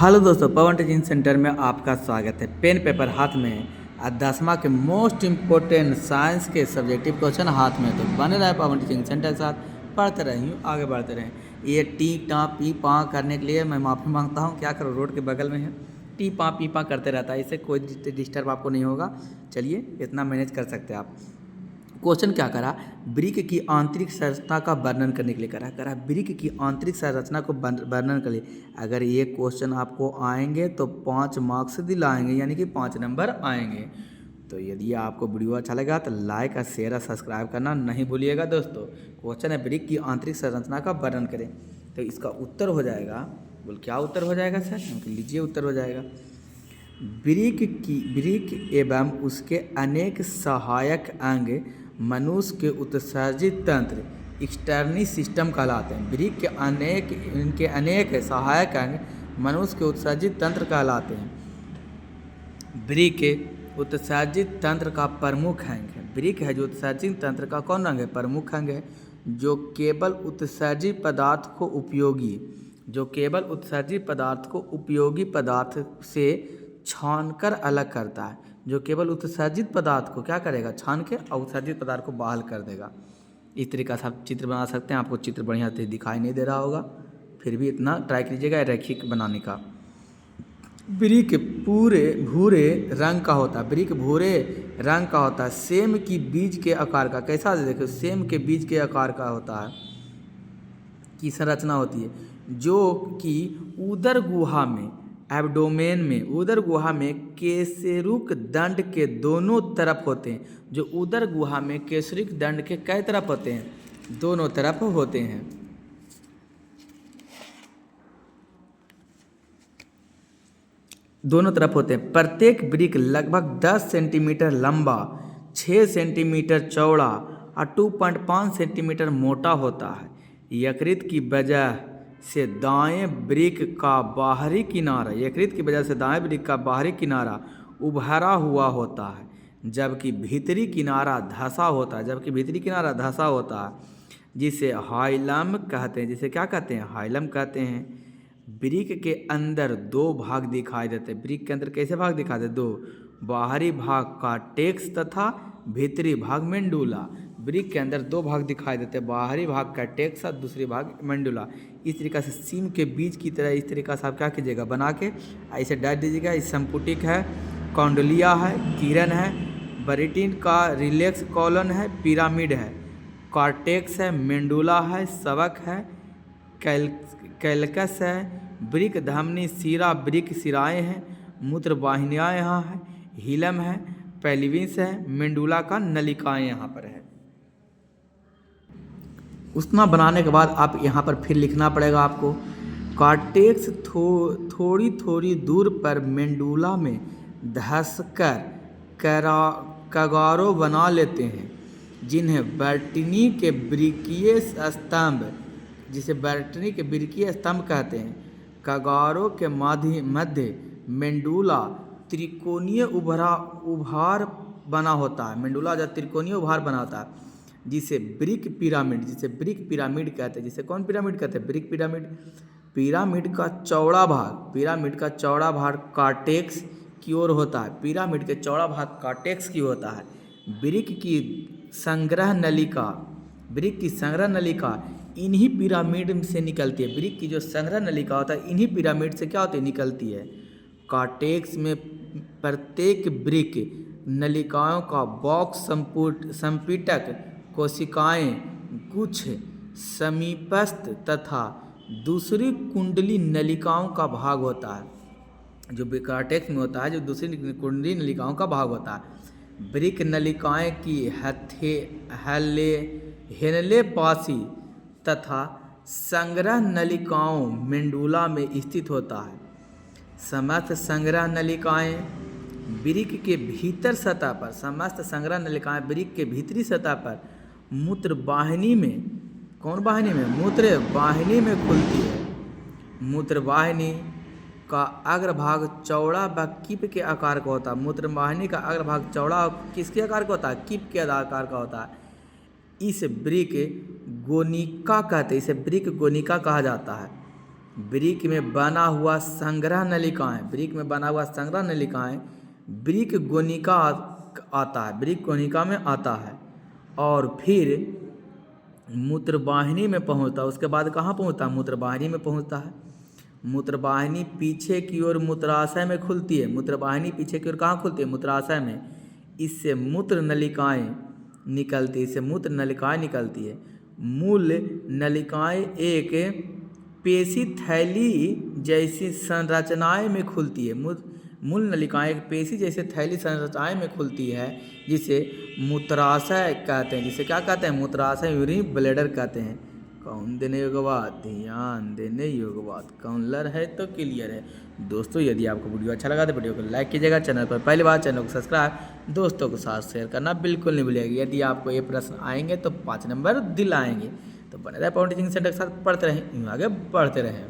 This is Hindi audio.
हेलो दोस्तों, पवन टीचिंग सेंटर में आपका स्वागत है। पेन पेपर हाथ में है और 10वां के मोस्ट इम्पोर्टेंट साइंस के सब्जेक्टिव क्वेश्चन हाथ में, तो बने रहे पवन टीचिंग सेंटर के साथ, पढ़ते रहें, आगे बढ़ते रहें। ये टी टा पी पा करने के लिए मैं माफ़ी मांगता हूँ। क्या करो, रोड के बगल में है, टी पा पी पा करते रहता है, इससे कोई डिस्टर्ब आपको नहीं होगा। चलिए, इतना मैनेज कर सकते हैं आप। क्वेश्चन क्या करा, ब्रिक की आंतरिक संरचना का वर्णन करने के लिए करा ब्रिक की आंतरिक संरचना को वर्णन कर लिए। अगर ये क्वेश्चन आपको आएंगे तो 5 मार्क्स दिलाएंगे, यानी कि 5 नंबर आएंगे। तो यदि आपको वीडियो अच्छा लगा तो लाइक और शेयर और सब्सक्राइब करना नहीं भूलिएगा दोस्तों। क्वेश्चन है, ब्रिक की आंतरिक संरचना का वर्णन करें, तो इसका उत्तर हो जाएगा, बोल क्या उत्तर हो जाएगा सर, लीजिए उत्तर हो जाएगा। ब्रिक एवं उसके अनेक सहायक अंग मनुष्य के उत्सर्जित तंत्र एक्सटर्नल सिस्टम कहलाते हैं। ब्रिक के अनेक सहायक अंग मनुष्य के उत्सर्जित तंत्र कहलाते हैं। ब्रिक के उत्सर्जित तंत्र का प्रमुख अंग है। ब्रिक है जो उत्सर्जित तंत्र का कौन अंग है, प्रमुख अंग है, जो केवल उत्सर्जित पदार्थ को उपयोगी पदार्थ से छानकर अलग करता है। जो केवल उत्सर्जित पदार्थ को क्या करेगा, छान के और उत्सर्जित पदार्थ को बाहर कर देगा। इस तरीका से आप चित्र बना सकते हैं। आपको चित्र बढ़िया से दिखाई नहीं दे रहा होगा, फिर भी इतना ट्राई कीजिएगा रैखिक बनाने का। ब्रिक पूरे भूरे रंग का होता है। ब्रिक भूरे रंग का होता है। सेम की बीज के आकार का, कैसा देखो, सेम के बीज के आकार का होता है, की संरचना होती है, जो कि उदर गुहा में, एब्डोमेन में, उदर गुहा में केसरुक दंड के दोनों तरफ होते हैं। जो उदर गुहा में केसरुक दंड के कई तरफ होते हैं, दोनों तरफ होते हैं। दोनों तरफ होते हैं। प्रत्येक ब्रिक लगभग 10 सेंटीमीटर लंबा, 6 सेंटीमीटर चौड़ा और 2.5 सेंटीमीटर मोटा होता है। यकृत की वजह से दाएं ब्रिक का बाहरी किनारा उभरा हुआ होता है, जबकि भीतरी किनारा धंसा होता है, जिसे हाइलम कहते हैं। जिसे क्या कहते हैं, हाइलम कहते हैं। ब्रिक के अंदर 2 भाग दिखाई देते हैं। ब्रिक के अंदर कैसे भाग दिखाई देते, 2, बाहरी भाग कार्टेक्स तथा भीतरी भाग मेंडुला। ब्रिक के अंदर 2 भाग दिखाई देते हैं, बाहरी भाग कार्टेक्स और दूसरी भाग मेंडुला। इस तरीक़ा से सीम के बीज की तरह इस तरीक़ा से आप क्या कीजिएगा, बना के ऐसे डाल दीजिएगा। इस संपुटिक है, कौंडलिया है, किरण है, बरिटिन का रिलैक्स कॉलन है, पिरामिड है, कार्टेक्स है, मेंडुला है, सबक है, कैलकस है, ब्रिक धमनी सिरा, ब्रिक सिराएँ हैं, मूत्र वाहिनियाँ यहाँ है, हिलम है, पेल्विस है, मेंडुला का नलिकाएँ यहाँ पर है। उतना बनाने के बाद आप यहाँ पर फिर लिखना पड़ेगा आपको, कार्टेक्स थोड़ी थोड़ी दूर पर मेंडुला में धंसकर कगारों बना लेते हैं, जिन्हें बर्टनी के ब्रिकीय स्तंभ कहते हैं। कगारों के मध्य मेंडुला त्रिकोणीय उभार बना होता है। मेंडुला जब त्रिकोणीय उभार बनाता है, जिसे ब्रिक पिरामिड कहते हैं। जिसे कौन पिरामिड कहते हैं, ब्रिक पिरामिड। पिरामिड का चौड़ा भाग कार्टेक्स की ओर होता है। पिरामिड के चौड़ा भाग कार्टेक्स की होता है। ब्रिक की संग्रह नलिका इन्हीं पिरामिड से निकलती है। ब्रिक की जो संग्रह नलिका होता है, इन्हीं पिरामिड से क्या होती है, निकलती है। कार्टेक्स में प्रत्येक ब्रिक नलिकाओं का बॉक्स संपीटक कोशिकाएं कुछ समीपस्थ तथा दूसरी कुंडली नलिकाओं का भाग होता है। जो कार्टेक्स में होता है, जो दूसरी कुंडली नलिकाओं का भाग होता है। ब्रिक नलिकाएं की हेनलेपासी तथा संग्रह नलिकाओं मेंडुला में स्थित होता है। समस्त संग्रह नलिकाएं ब्रिक के भीतर सतह पर, समस्त संग्रह नलिकाएं ब्रिक के भीतरी सतह पर मूत्र वाहिनी में, कौन वाहिनी में, मूत्र वाहिनी में खुलती है। मूत्र वाहिनी का अग्रभाग चौड़ा व किप के आकार का होता है। मूत्र वाहिनी का अग्रभाग चौड़ा किसके आकार का होता है, किप के आकार का होता है। इस ब्रिक गोनिका कहते हैं, इसे ब्रिक गोनिका कहा जाता है। वृक्क में बना हुआ संग्रह नलिकाएं, वृक्क में बना हुआ संग्रह नलिकाएं वृक्क गोनिका आता है, वृक्क गोनिका में आता है और फिर मूत्रवाहिनी में पहुंचता है। उसके बाद कहाँ पहुंचता है? मूत्रवाहिनी में पहुंचता है। मूत्रवाहिनी पीछे की ओर मूत्राशय में खुलती है। मूत्रवाहिनी पीछे की ओर कहाँ खुलती है? मूत्राशय में। इससे मूत्र नलिकाएं निकलती है, इससे मूत्र नलिकाएं निकलती है। मूल नलिकाएं एक पेशी थैली जैसी संरचनाएं में खुलती है। मूल नलिकाएं एक पेशी जैसे थैली संरचनाएं में खुलती है, जिसे मूत्राशय कहते हैं। जिसे क्या कहते हैं? मूत्राशय, यूरिन ब्लैडर कहते हैं। कौन देने योग्य बात? ध्यान देने योग्य बात। काउंसलर है तो क्लियर है। दोस्तों यदि आपको वीडियो अच्छा लगा तो वीडियो को लाइक कीजिएगा। चैनल पर पहली बार चैनल को सब्सक्राइब, दोस्तों के साथ शेयर करना बिल्कुल नहीं भूलिएगा। यदि आपको ये प्रश्न आएंगे तो 5 नंबर दिलाएंगे। तो बने रहे पावर टीचिंग सेंटर के साथ, पढ़ते रहें, आगे बढ़ते रहें।